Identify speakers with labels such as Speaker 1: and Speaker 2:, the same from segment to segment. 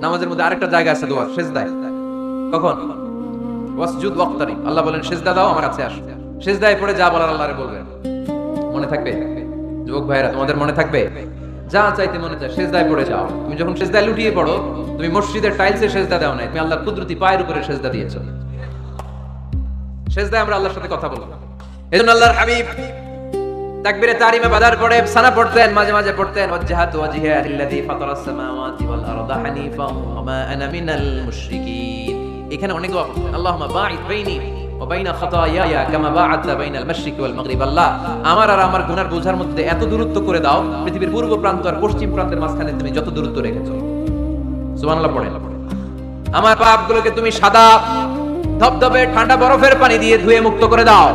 Speaker 1: নামাজের মধ্যে আরেকটা জায়গা আছে দোয়া, সিজদায়। কখন? ওয়াসজুদ ওয়াক্তারি, আল্লাহ বলেন সিজদা দাও, আমার কাছে আসো। সিজদায় পড়ে যা বলার আল্লাহরে বলবেন। মনে থাকবে? যুবক ভাইরা, তোমাদের মনে থাকবে? যা চাইতে মনে চায় সিজদায় পড়ে যাও। তুমি যখন সিজদায় লুটিয়ে পড়ো, তুমি মসজিদের টাইলসে সিজদা দাও নাই, তুমি আল্লাহর কুদরতি পায়ের উপরে সিজদা দিয়েছো। সিজদায় আমরা আল্লাহর সাথে কথা বলবো। এজন্য আল্লাহর হাবিব তাকবীরে তাহরিমে বাদার পড়ে সানা পড়তেন, মাঝে মাঝে পড়তেন ওয়াজহাতু ওয়াজহিয়া লিল্লাযী ফাতারাস সামাওয়াতি ওয়াল আরদা হানিফান ওয়া মা আনা মিনাল মুশরিকিন। এখানে অনেক দোয়া পড়তেন। আল্লাহুম্মা বাঈদ বাইনি ওয়া বাইনা খাতায়ায়া কামা বা'আদতা বাইনাল মাশরিকি ওয়াল মাগরিব। আল্লাহ, আমার আর আমার গুনার বোঝার মধ্যে এত দূরত্ব করে দাও, পৃথিবীর পূর্ব প্রান্ত আর পশ্চিম প্রান্তের মাঝখানে তুমি যত দূরত্ব রেখেছো। সুবহানাল্লাহ পড়েন। আমার পাপগুলোকে তুমি সাদা ধবধবে ঠান্ডা বরফের পানি দিয়ে ধুয়ে মুক্ত করে দাও।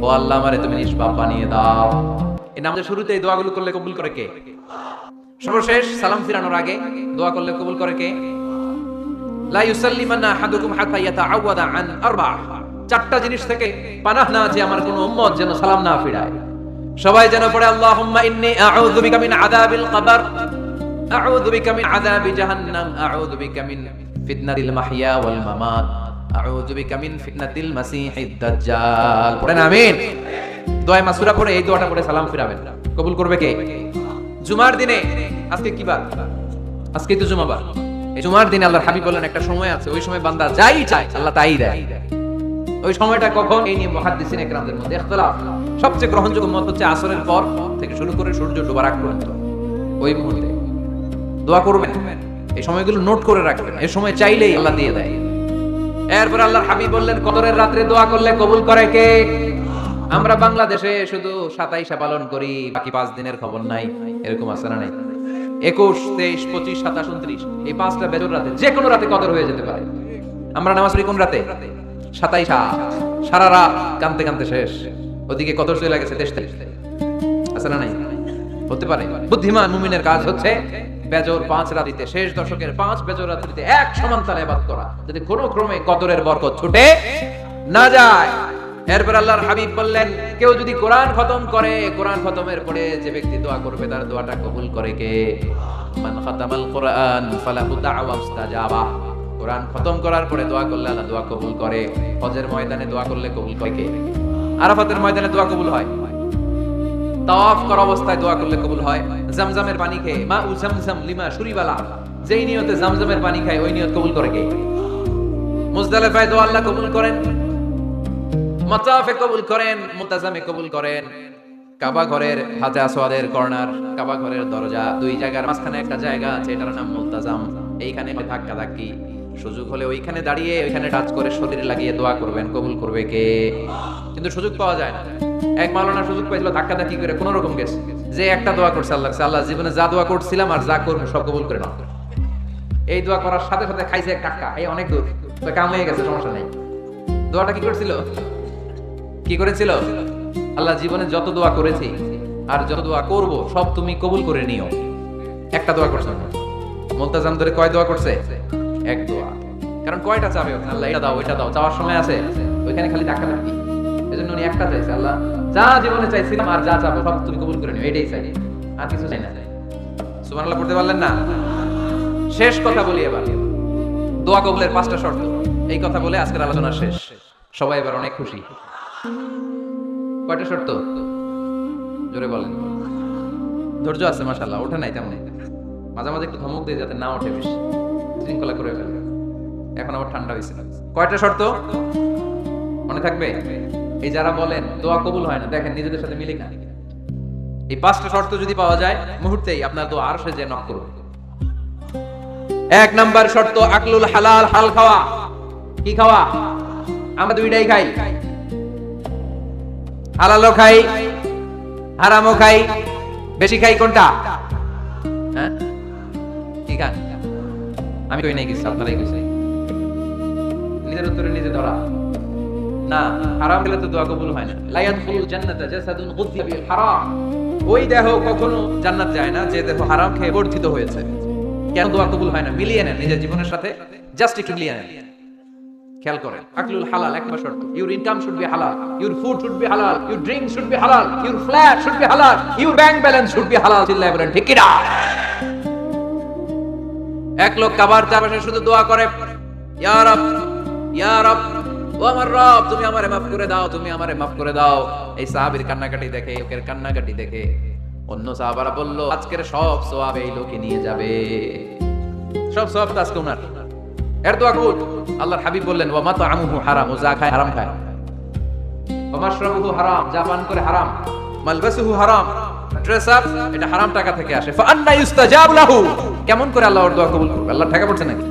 Speaker 1: ও আল্লাহ, আমারে তুমি নিষ্পাপ বানিয়ে দাও। এই নামাজের শুরুতে এই দোয়াগুলো করলে কবুল করে কে? সর্বশেষ সালাম ফিরানোর আগে দোয়া করলে কবুল করে কে? লা ইউসাল্লিমান্না আহাদুকুম হাত্তা ইয়াতাআওয়াদা আন আরবা। চারটা জিনিস থেকে পানাহ না যে আমার কোন উম্মত যেন সালাম না ফিরায়। সবাই যেন পড়ে আল্লাহুম্মা ইন্নী আউযু বিকা মিন আযাবিল কবর, আউযু বিকা মিন আযাবি জাহান্নাম, আউযু বিকা মিন ফিতনাতিল মাহইয়া ওয়াল মামাত, আউযু বিকা মিন ফিতনাতিল মাসিহিদ দাজ্জাল। পড়েন আমিন। দোয়া মাসুরা পড়ে এই দোয়াটা পড়ে সালাম ফিরাবেন। কবুল করবে কে? জুমার দিনে, আজকে কি বার? আজকে তো জুমাবার। এই জুমার দিনে আল্লাহর হাবিব বলেন একটা সময় আছে, ওই সময় বান্দা যাই চায় আল্লাহ তাই দেয়। ওই সময়টা কখন? এই নিয়ে মুহাদ্দিসিন ইকরামদের মধ্যে ইখতিলাফ। সবচেয়ে গ্রহণযোগ্য মত হচ্ছে আসরের পর থেকে শুরু করে সূর্য ডোবার আগ পর্যন্ত। ওই মুহূর্তে দোয়া করবেন, এই সময়গুলো নোট করে রাখবেন। এই সময় চাইলেই আল্লাহ দিয়ে দেয়। এরপর আল্লাহর হাবিব বললেন কদরের রাত্রে দোয়া করলে কবুল করে কে? আমরা বাংলাদেশে শুধু 27 পালন করি, বাকি 5 দিনের খবর নাই। এরকম আছে না নাই? 21, 23, 25, 27, 29 এই 5টা বেজর রাতে যে কোনো রাতে কদর হয়ে যেতে পারে। আমরা নামাজ পড়ি কোন রাতে? 27। সারা রাত কানতে কানতে শেষ, ওদিকে কদর চলে গেছে 23 আছে না নাই? হতে পারে। বুদ্ধিমান মুমিনের কাজ হচ্ছে বেজর 5 রাতিতে, শেষ দশকের 5 বেজর রাতিতে এক সমান তালে ইবাদত করা, যদি কোনো ক্রমে কদরের বরকত ছুটে না যায়। এরপর আল্লাহর হাবিব বললেন কেউ যদি কোরআন খতম করে, কোরআন খতমের পরে যে ব্যক্তি দোয়া করবে তার দোয়াটা কবুল করে কে? মান খাতামাল কোরআন ফালাহু দা'ওয়া মুস্তাজাবা। কোরআন খতম করার পরে দোয়া করলে আল্লাহ দোয়া কবুল করে। হজের ময়দানে দোয়া করলে কবুল করে কে? আরাফাতের ময়দানে দোয়া কবুল হয়। তাওয়াফ করা অবস্থায় দোয়া করলে কবুল হয়। জামজামের পানি খেয়ে মা উ জামজাম লিমা শুরিবালা, যেই নিয়তে জামজামের পানি খায় ওই নিয়ত কবুল করে কে? মুজদালিফায় দোয়া আল্লাহ কবুল করেন, মাতাফে কবুল করেন, মুতাজামে কবুল করেন। কাবা ঘরের হাজে আসওয়াদের কর্নার, কাবা ঘরের দরজা, দুই জায়গার মাঝখানে একটা জায়গা আছে, এটার নাম মুলতাজাম। এইখানে ধাক্কা ধাক্কি, সুযোগ হলে ওইখানে দাঁড়িয়ে ওইখানে টাচ করে শরীরে লাগিয়ে দোয়া করবেন, কবুল করবে কে? কিন্তু সুযোগ পাওয়া যায় না। এক মাওলানা সুযোগ পাইছিল ধাক্কা ধাক্কি করে কোন রকম গেছে, যে একটা দোয়া করছে আল্লাহ, আল্লাহ জীবনে যা দোয়া করছিলাম আর যা করবো সব কবুল করে নাও। এই দোয়া করার সাথে সাথে খাইছে এক টাকা, এই অনেক দূর, তো কাম হয়ে গেছে, সমস্যা নেই। দোয়াটা কি করছিল? কি করেছিল? আল্লাহ জীবনে যত দোয়া করেছি আর যত দোয়া করব সব তুমি কবুল করে নিও। একটা দোয়া করছে না। মুলতাজাম ধরে কয় দোয়া করছে? এক দোয়া। কারণ কয়টা চাবে ওখানে? আল্লাহ এটা দাও ওইটা দাও, চাওয়ার সময় আছে ওইখানে খালি টাকা রাখি। এজন্য উনি একটা চাইছে, আল্লাহ যা জীবনে চাইছিলাম আর যা চাবো সব তুমি কবুল করে নিও, এটাই চাই, আর কিছু চাই না। সুবহানাল্লাহ পড়তে পারলেন না? শেষ কথা বলি এবার, দোয়া কবুলের 5টা শর্ত। এই কথা বলে আজকের আলোচনা শেষ। সবাই এবার অনেক খুশি। কয়টা শর্ত? জোরে বলেন। ধৈর্য আছে মাশাআল্লাহ, ওঠে নাই তেমন। মাঝে মাঝে একটু ধমক দিয়ে যাতে না ওঠে, বেশি শৃঙ্খলা করে ফেলে। এখন আবার ঠান্ডা হয়েছে। কয়টা শর্ত মনে থাকবে? এই যারা বলেন দোয়া কবুল হয় না, দেখেন নিজেদের সাথে মিলে না। এই 5টা শর্ত যদি পাওয়া যায় মুহূর্তেই আপনার দোয়া আরশে যে নক করবে। 1 নাম্বার শর্ত আকলুল হালাল, হাল খাওয়া। কি খাওয়া? আমরা দুইটাই খাই, হালালও খাই হারামও খাই। বেশি খাই কোনটা? হ্যাঁ কি খান? আমি কই নাই কিছু, আপনারাই কইছে। নিজের উত্তরে নিজে ধরা না। হারাম খেলে তো দোয়া কবুল হয় না। লা ইয়াদখুলুল জান্নাতা জাসাদুন গুযিয়া বিল হারাম। ওই দেহ কখনো জান্নাত যায় না যে দেহ হারাম খেয়ে বর্ধিত হয়েছে। কেন দোয়া কবুল হয় না? মিলিয়ে নেন নিজের জীবনের সাথে, জাস্ট একটু মিলিয়ে নেন। খেয়াল করেন, আকলুল হালাল এক শর্ত। ইউর ইনকাম শুড বি হালাল, ইউর ফুড শুড বি হালাল, ইউর ড্রিঙ্ক শুড বি হালাল, ইউর ফ্ল্যাট শুড বি হালাল, your bank balance should be হালাল। চিল্লায় বলেন ঠিক কি না? এক লোক কাবার চারপাশে শুধু দোয়া করে, ইয়া রব, ইয়া রব, ও আমার রব, তুমি আমারে মাফ করে দাও, তুমি আমারে মাফ করে দাও। এই সাহাবীর কান্নাকাটি দেখে, লোকের কান্নাকাটি দেখে অন্য সাহাবারা বলল, আজকের সব সওয়াব এই লোকে নিয়ে যাবে, সব সওয়াব তো আজকে উনার। এর দোয়া কবুল। আল্লাহর হাবিব বললেন, ওয়া মাতআমুহু হারাম, ও যা খায় হারাম খায়, ওয়া মাশরাবুহু হারাম, যা পান করে হারাম, মালবাসুহু হারাম, ড্রেস আপ এটা হারাম টাকা থেকে আসে। ফা আন্না ইউস্তাজাব লাহু, কেমন করে আল্লাহ ওর দোয়া কবুল করবে? আল্লাহ টাকা পড়ছে নাকি?